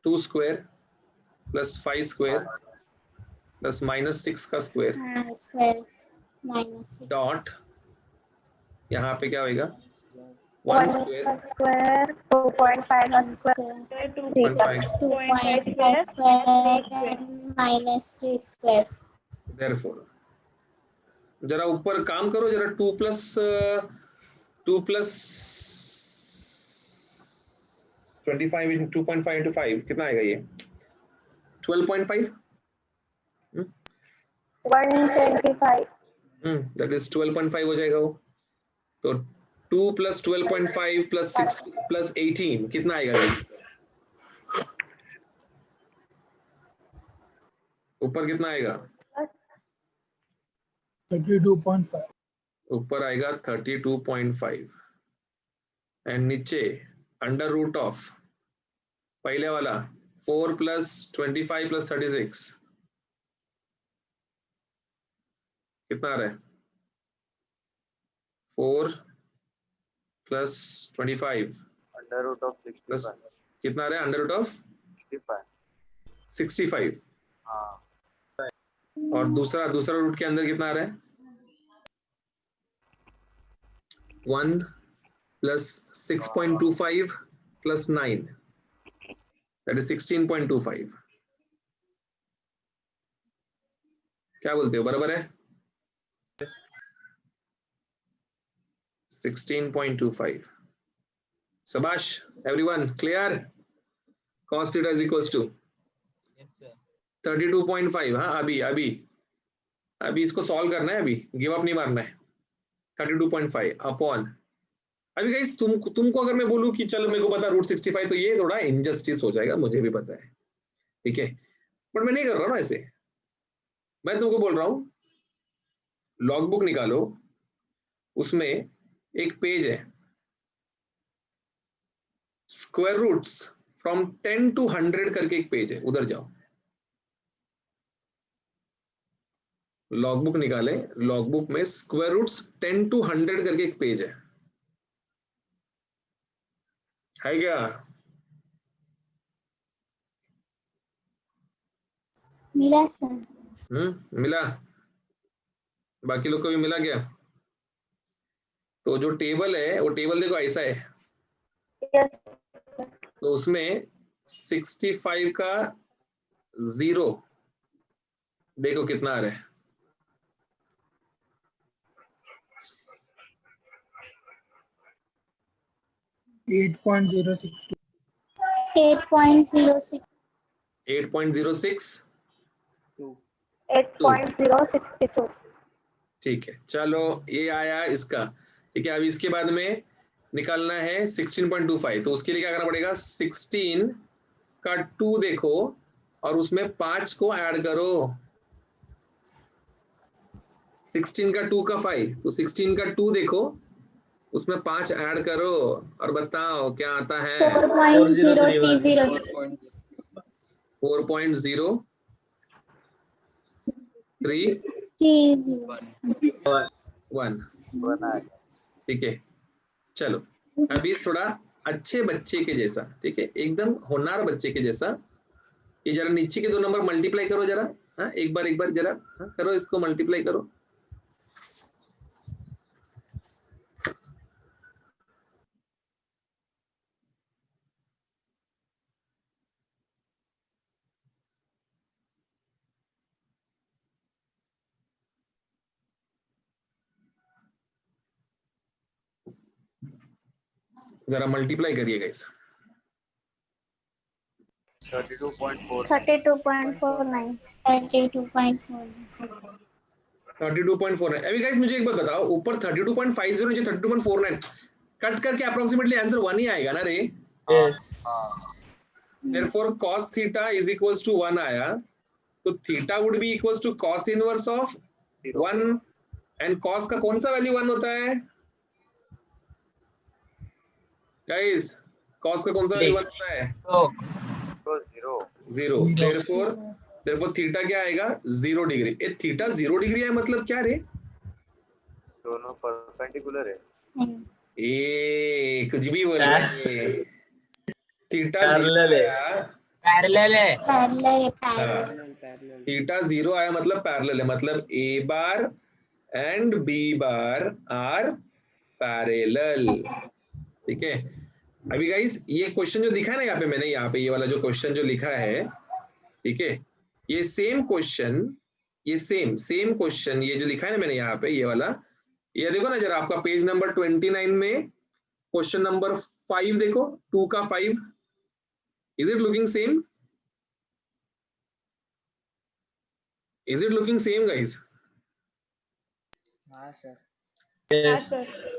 2 square plus 5 square plus minus 6 का square square minus 6 dot, यहाँ पे क्या होगा 1 1 square square 2.5 1 square square 2.5. 2.5 square and minus 3 square. therefore जरा ऊपर काम करो जरा, 2 plus 25 into 2.5 into 5 कितना आएगा ये 12.5. 125. that is 12.5 हो जाएगा वो. तो 2 plus 12.5 plus 6 plus 18 कितना आएगा ये? ऊपर कितना आएगा? 32.5. ऊपर आएगा 32.5 एंड नीचे अंडर रूट ऑफ पहले वाला 4 plus 25 plus 36 कितना आ रहा है? 4 plus 25 Under root of plus 65. कितना आ रहा है? Under root of 65. 65 हाँ. और दूसरा रूट के अंदर कितना आ रहा है? 1 plus 6.25 plus 9, that is 16.25. क्या बोलते हो, बराबर है? 16.25. Sabash, everyone clear? Cos theta is equals to 32.5. हाँ अभी इसको सॉल्व करना है, अभी गिव अप नहीं मारना है. 32.5 अपॉन, अभी गाइस तुमको अगर मैं बोलूं कि चलो मेरे को पता रूट 65, तो ये थोड़ा इनजस्टिस हो जाएगा, मुझे भी पता है, ठीक है, बट मैं नहीं कर रहा ना ऐसे. मैं तुमको बोल रहा हूं लॉग बुक निकालो, उसमें एक पेज है स्क्वायर रूट्स फ्रॉम 10 to 100 करके एक पेज है, उधर जाओ. लॉग बुक निकाले, लॉग बुक में स्क्वायर रूट्स 10 to 100 करके एक पेज है क्या? मिला सर. मिला? बाकी लोग को भी मिला क्या? तो जो टेबल है वो टेबल देखो ऐसा है, Yes. तो उसमें 65 का 0 देखो कितना आ रहा है? 8.06. 8.06. 8.06. 8.062. ठीक है, चलो ये आया इसका, ठीक है. अभी इसके बाद में निकालना है 16.25, तो उसके लिए क्या करना पड़ेगा? 16 का 2 देखो और उसमें 5 को ऐड करो. 16 का 2 का 5, तो 16 का 2 देखो उसमें 5 ऐड करो और बताओ क्या आता है? 4.030. 4.031. ठीक है, चलो अभी थोड़ा अच्छे बच्चे के जैसा, ठीक है, एकदम होनहार बच्चे के जैसा, ये जरा नीचे के 2 नंबर मल्टीप्लाई करो जरा. हाँ एक बार जरा करो, इसको मल्टीप्लाई करो. जरा मल्टीप्लाई करिएगा इस 32.4. 32.49. 32.4. 32.49। अभी गाइस मुझे एक बात बताओ, ऊपर 32.50 नीचे 32.49, कट करके अप्रोक्सीमेटली आंसर 1 ही आएगा ना रे। Yes. Therefore cos theta is equals to 1 आया, तो theta would be equals to cos inverse of 1, and cos का कौन सा वैल्यू 1 होता है गाइस? cos का कौन सा वैल्यू 1 होता है? So, तो 0 0। therefore थीटा क्या आएगा? 0 डिग्री। ए थीटा 0 डिग्री है मतलब क्या रे? दोनों परपेंडिकुलर है। ए कुछ भी बोल रहे हैं। थीटा 0 Parallel है। आया, parallel है। पैरेलल पैरेलल थीटा 0 आया मतलब पैरेलल है, मतलब A bar and B bar are parallel. ठीक है। अभी गाइस ये क्वेश्चन जो दिखा है ना यहाँ पे, मैंने यहाँ पे ये वाला जो क्वेश्चन जो लिखा है, ठीक है, ये सेम क्वेश्चन, ये सेम क्वेश्चन, ये जो लिखा है ना मैंने यहाँ पे ये वाला, ये देखो ना जरा, आपका पेज नंबर 29 में क्वेश्चन नंबर 5 देखो, 2 का 5, is it looking same? Is it looking same guys? हाँ सर। Yes.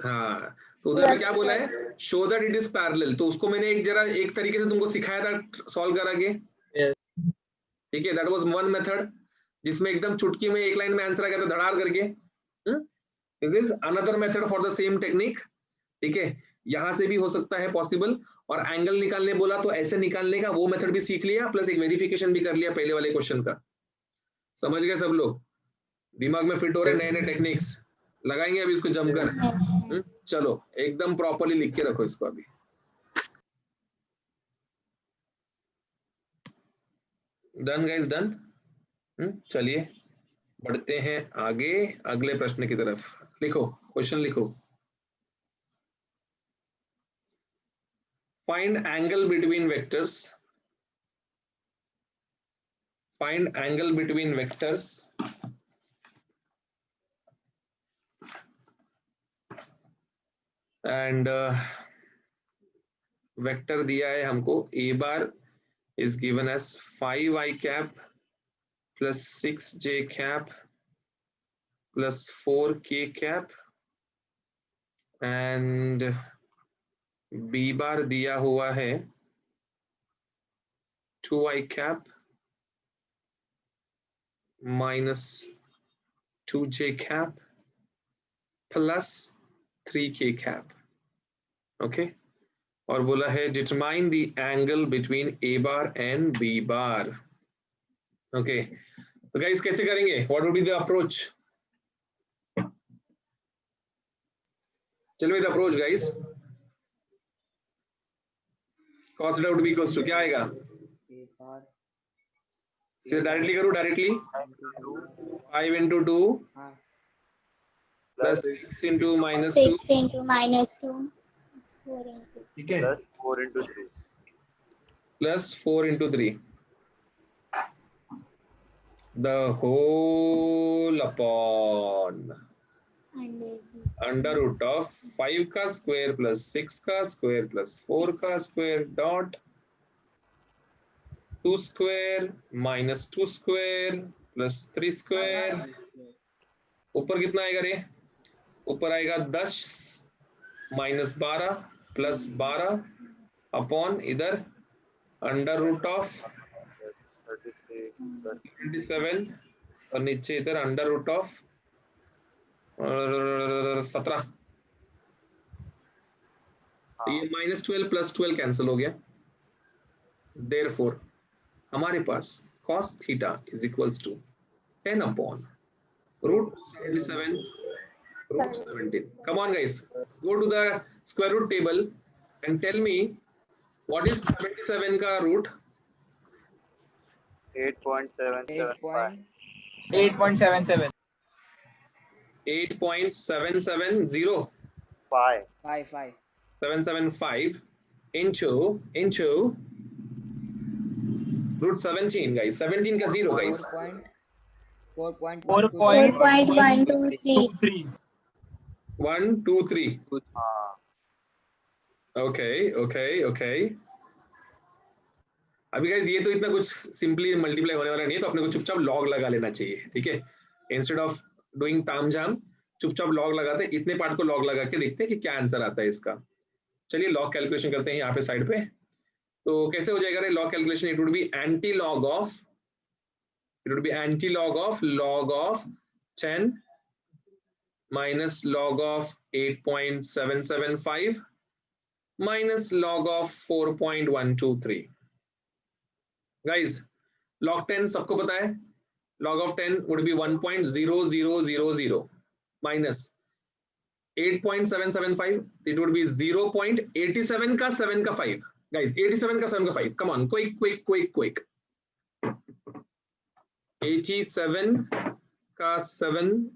हाँ, तो उधर में क्या बोला है? Show that it is parallel. तो उसको मैंने एक तरीके से तुमको सिखाया था सॉल्व करा के। Yes. ठीक है, दैट वाज वन मेथड जिसमें एकदम चुटकी में एक लाइन में आंसर आ गया था धड़ार करके। This is another method for the same technique. ठीक है, यहां से भी हो सकता है पॉसिबल, और एंगल निकालने बोला तो ऐसे निकालने का वो मेथड भी सीख लिया, प्लस एक वेरिफिकेशन भी कर लिया पहले वाले क्वेश्चन का। समझ गए सब लोग? दिमाग में फिट हो रहे नए नए टेक्निक्स लगाएंगे अभी इसको जमकर। चलो एकदम प्रॉपर्ली लिख के रखो इसको अभी। Done guys, done. चलिए बढ़ते हैं आगे अगले प्रश्न की तरफ। लिखो, क्वेश्चन लिखो। Find angle between vectors, find angle between vectors and vector दिया है हमको ए बार is given as 5i cap plus 6j cap plus 4k cap, and b बार दिया हुआ है 2i cap minus 2j cap plus 3k cap। Okay, और बोला है determine the angle between A bar and B bar. Okay, तो guys कैसे करेंगे? What would be the approach? चलो with approach guys, cos theta would be equals to क्या आएगा? ए बार से डायरेक्टली करूं, डायरेक्टली 5 into 2 हाँ plus 6 into minus 2, 6 into minus 2, 4 into ठीक है, plus 4 into 3 plus 4 into 3, the whole upon under root of 5 का square plus 6 का स्क्वायर plus 4 का square dot 2 square minus 2 square plus 3 square. ऊपर कितना आएगा रे? ऊपर आएगा 10 minus 12 plus 12 अपॉन इधर अंडर रूट ऑफ 36 77 और नीचे इधर अंडर रूट ऑफ 17। तो ये -12 plus 12 कैंसिल हो गया। देयरफॉर हमारे पास cos theta is equals to 10 upon root 77 root 17. Come on guys, go to the square root table and tell me what is 77 का root? 8.775 8.77. 8.770 5 5 775 into root 17 guys. 17 का 0 guys. 4.123. 1 2 3. हाँ Okay. अभी guys ये तो इतना कुछ सिंपली मल्टीप्लाई होने वाला नहीं है, तो अपने को चुपचाप लॉग लगा लेना चाहिए। ठीक है, इंस्टेड ऑफ डूइंग तामझाम, चुपचाप लॉग लगाते हैं, इतने पार्ट को लॉग लगा के देखते हैं कि क्या आंसर आता है इसका। चलिए लॉग कैलकुलेशन करते हैं यहाँ पे साइड पे। तो कैसे हो जाएगा रे log calculation? It would B anti log of, it would be anti-log of log of 10 minus log of 8.775 minus log of 4.123. Guys, log 10 सबको पता है, log of 10 would be 1.0000 minus 8.775, it would be 0.87 का 7 का 5. Guys, 87 का 7 का 5. Come on, quick. 87 का 7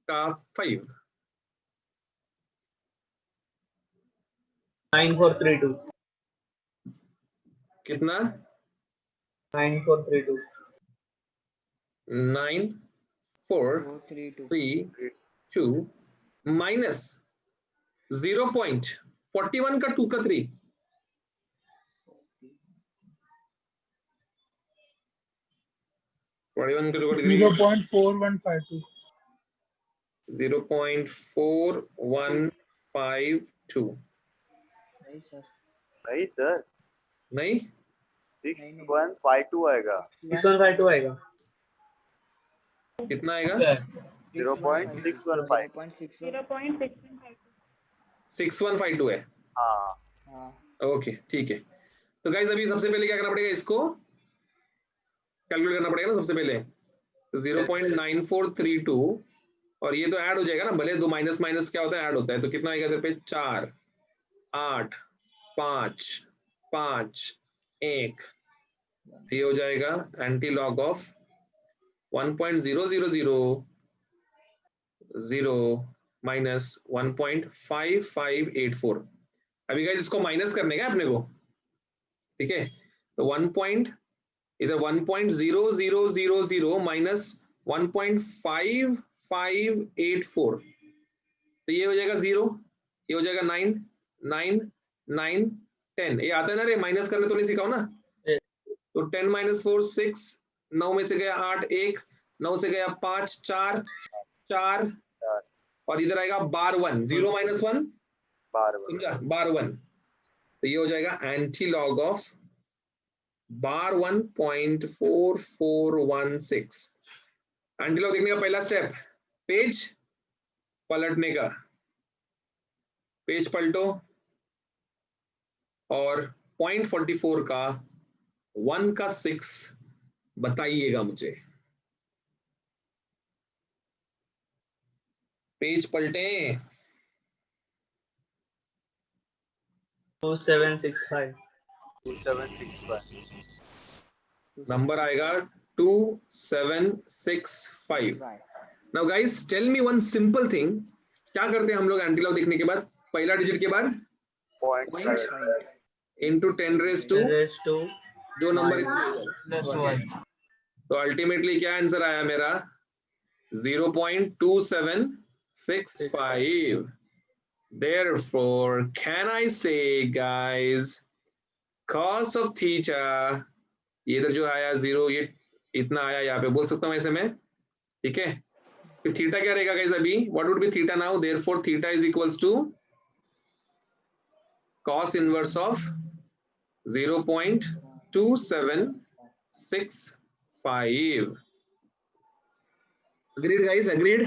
का 5. 9432. कितना? 9432. 9432 माइनस 0.41 का 2 का 3. 41 का 2 का 3. 0.4152. 0.4152. नहीं सर, नहीं सर, नहीं 6152 आएगा। 6152 आएगा। कितना आएगा? 0.615। 6152 है। हाँ, हाँ, ओके ठीक है। तो गाइस अभी सबसे पहले क्या करना पड़ेगा, इसको कैलकुलेट करना पड़ेगा ना सबसे पहले। तो 0.9432 और ये तो ऐड हो जाएगा ना, भले दो माइनस माइनस क्या होता है, ऐड होता है। तो कितना आएगा इधर पे? 4 8 5 5 1। ये हो जाएगा एंटी लॉग ऑफ 1.0000 माइनस 1.5584। अभी गाइस इसको माइनस करने का अपने को, ठीक है। तो 1.0000 माइनस 1.5584, तो ये हो जाएगा 0, ये हो जाएगा 9 9 9 10। ये आता है ना रे, माइनस करने तो नहीं सिखाओ ना। तो 10 - 4 6, 9 में से गया 8 1, 9 से गया 5 4 4 और इधर आएगा बार 1, 0 - 1 समझा, बार 1। तो ये हो जाएगा anti log of bar 1.4416। Anti log देखने का पहला स्टेप, पेज पलटने का। पेज पलटो और 0.44 का 1 का 6 बताइएगा मुझे। पेज पलटे। 2765. 2765। नंबर आएगा 2765। Now guys tell me one simple thing, क्या करते हैं हम लोग एंटी लॉग देखने के बाद? पहला डिजिट के बाद पॉइंट इनटू 10 रेज़ टू जो नंबर तो अल्टीमेटली क्या आंसर आया मेरा? 0.2765। Therefore, can I say guys, cos of theta, ये इधर जो आया 0, ये इतना आया, यहाँ पे बोल सकता हूँ ऐसे में, ठीक है। तो थीटा क्या रहेगा गाइस अभी? What would be theta now? Therefore, theta is equals to cos inverse of 0.2765. Agreed guys? Agreed?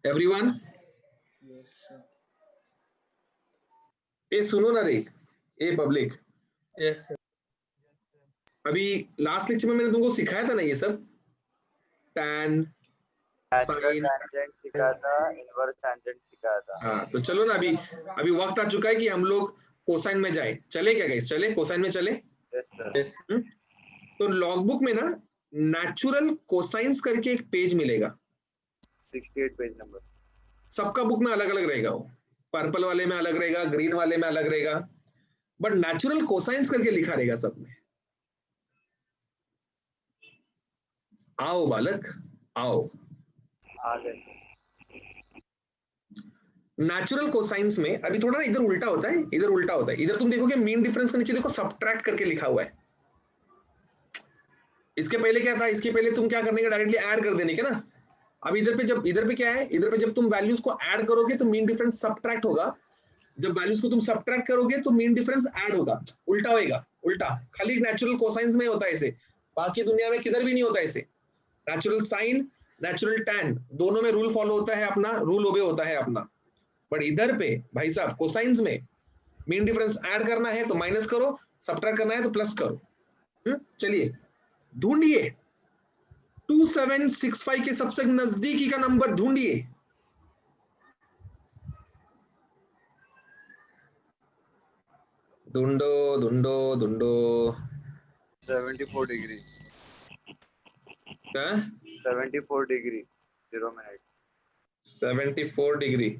Everyone? yes sir. ये सुनो ना रे, ये पब्लिक, Yes sir. अभी लास्ट लेक्चर में मैंने तुमको सिखाया था ना ये सब, tan नेचुरल sin। टेंजेंट सिखाया था, इनवर्स टेंजेंट सिखाया था। हाँ तो चलो ना, अभी वक्त आ चुका है कि हम लोग कोसाइन में जाए। चले क्या गाइस? चले कोसाइन में चले। Yes sir. Yes. तो लॉग बुक में ना नेचुरल कोसाइंस करके एक पेज मिलेगा, 68 पेज नंबर। सबका बुक में अलग अलग रहेगा। वो पर्पल वाले में अलग रहेगा, ग्रीन वाले में अलग रहेगा, बट नेचुरल कोसाइंस करके लिखा रहेगा सब में। आओ बालक आओ। आ गए। नेचुरल कोसाइंस में अभी थोड़ा ना इधर उल्टा होता है, इधर उल्टा होता है। इधर तुम देखोगे मीन डिफरेंस के नीचे देखो सबट्रैक्ट करके लिखा हुआ है। इसके पहले क्या था? इसके पहले तुम क्या करने का, डायरेक्टली ऐड कर देने के ना। अब इधर पे क्या है, इधर पे जब तुम वैल्यूज को ऐड करोगे तो मीन डिफरेंस सबट्रैक्ट होगा, जब वैल्यूज को तुम सबट्रैक्ट करोगे तो मीन डिफरेंस ऐड होगा, उल्टा होएगा, उल्टा। खाली नेचुरल कोसाइंस में होता है ऐसे, बाकी दुनिया में किधर भी नहीं होता ऐसे। नेचुरल साइन, नेचुरल टैन, दोनों में रूल फॉलो होता है अपना, रूल ओबे होता है अपना। बट इधर पे भाई साहब कोसाइंस में मीन डिफरेंस ऐड करना है तो माइनस करो, सबट्रैक्ट करना है तो प्लस करो। चलिए ढूंढिए 2765 के सबसे नजदीकी का नंबर ढूंढिए। ढूंढो ढूंढो ढूंढो। 74 डिग्री। क्या 74 डिग्री 0 मिनट। 74 डिग्री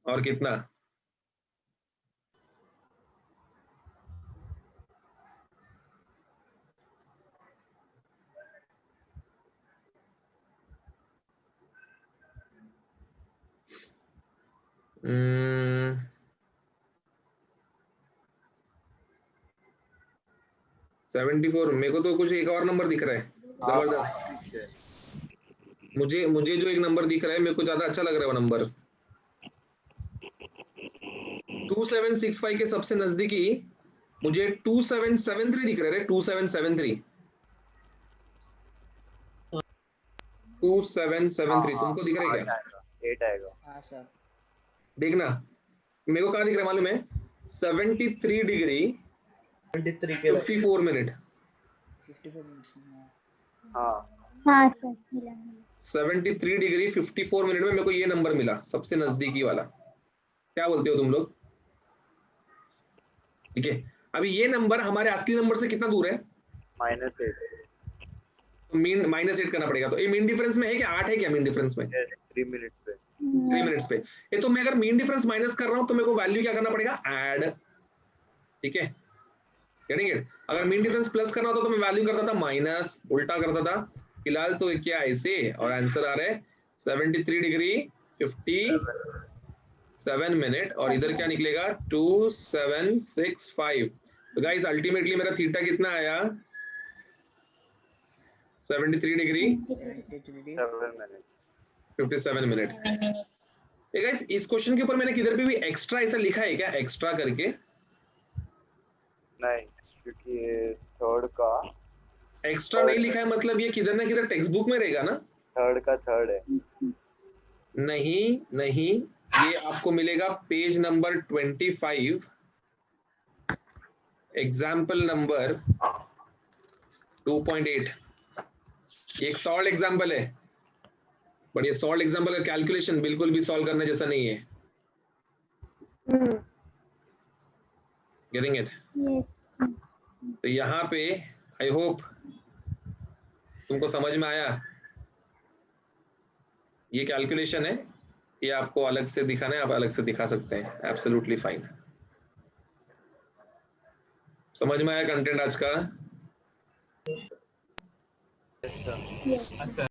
और कितना? हम्म 74, मेरे को तो कुछ एक और नंबर दिख रहा है जबरदस्त। मुझे जो एक नंबर दिख रहा है मेरे को ज्यादा अच्छा लग रहा है वो नंबर। 2765 के सबसे नजदीकी मुझे 2773 दिख रहा है। 2773 2773 तुमको दिख रहा है क्या? 8 आएगा। हाँ सर। देखना मेरे को कहाँ दिख रहा है मालूम है? 73 डिग्री 23 के 54 मिनट। 54 मिनट्स में। हाँ हाँ सर मिला। 73 डिग्री 54 मिनट में मेरे को ये नंबर मिला, सबसे नजदीकी वाला। क्या बोलते हो तुम लोग? ठीक है, अभी ये नंबर हमारे असली नंबर से कितना दूर है? -8। तो मीन -8 करना पड़ेगा। तो ये मीन डिफरेंस में है क्या? 8 है क्या मीन डिफरेंस में? 3 मिनट्स पे। 3 मिनट्स पे। ये तो मैं अगर मीन डिफरेंस माइनस कर रहा हूं तो मेरे को वैल्यू क्या करना पड़ेगा? ऐड। ठीक है, गेटिंग इट? अगर मीन डिफरेंस प्लस करना होता तो मैं वैल्यू करता था माइनस, उल्टा करता था। फिलहाल तो क्या ऐसे, और आंसर आ रहा है 73 डिग्री 57 मिनट, और इधर क्या निकलेगा? 2765। तो गाइस अल्टीमेटली मेरा थीटा कितना आया? 73 डिग्री 57 मिनट। गाइस इस क्वेश्चन के ऊपर मैंने किधर पे भी एक्स्ट्रा ऐसा लिखा है क्या, एक्स्ट्रा करके? नहीं, क्योंकि थर्ड का एक्स्ट्रा नहीं लिखा है मतलब ये किधर ना किधर टेक्स्ट बुक में रहेगा ना? थर्ड है। नहीं नहीं, ये आपको मिलेगा पेज नंबर 25, एग्जाम्पल नंबर 2.8। एक सॉल्व एग्जाम्पल है, बट ये सॉल्व एग्जाम्पल का कैलकुलेशन बिल्कुल भी सॉल्व करने जैसा नहीं है। Getting it? यस। तो यहाँ पे आई होप तुमको समझ में आया। ये कैलकुलेशन है, ये आपको अलग से दिखाना है, आप अलग से दिखा सकते हैं, एब्सोल्युटली फाइन। समझ में आया कंटेंट आज का? यस।